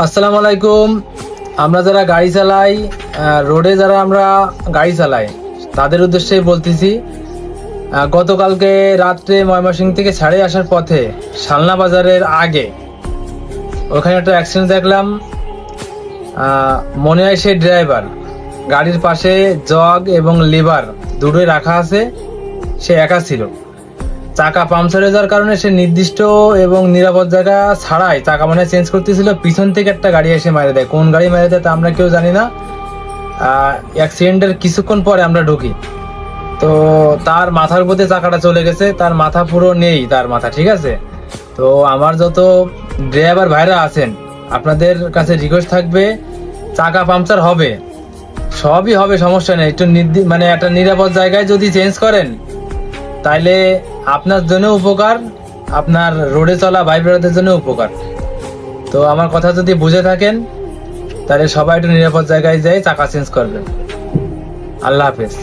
আসসালামু আলাইকুম। আমরা যারা গাড়ি চালাই, রোডে যারা আমরা গাড়ি চালাই, তাদের উদ্দেশ্যে বলতেছি। গতকালকে রাত্রে ময়মনসিংহ থেকে ছাড়ে আসার পথে শালনা বাজারের আগে ওখানে একটা অ্যাক্সিডেন্ট দেখলাম। মনে হয় সেই ড্রাইভার, গাড়ির পাশে জগ এবং লিভার দুটোই রাখা আছে, সে একা ছিল। চাকা পাংচার হয়ে যাওয়ার কারণে সে নির্দিষ্ট এবং নিরাপদ জায়গা ছাড়াই চাকা মানে চেঞ্জ করতেছিল। পিছন থেকে একটা গাড়ি এসে মেরে দেয়। কোন গাড়ি মেরে দেয় তা আমরা কেউ জানি না। অ্যাক্সিডেন্টের কিছুক্ষণ পরে আমরা ঢুকি, তো তার মাথার উপরে চাকাটা চলে গেছে, তার মাথা পুরো নেই, তার মাথা ঠিক আছে। তো আমার যত ড্রাইভার ভাইরা আছেন, আপনাদের কাছে রিকোয়েস্ট থাকবে, চাকা পাংচার হবে, সবই হবে, সমস্যা নেই। একটু মানে একটা নিরাপদ জায়গায় যদি চেঞ্জ করেন তাইলে আপনার জন্য উপকার, আপনার রোডে চলা ভাই ব্রাদারদের জন্য উপকার। তো আমার কথা যদি বুঝে থাকেন তাহলে সবাই একটু নিরাপদ জায়গায় যাই চাকা চেঞ্জ করবেন। আল্লাহ হাফেজ।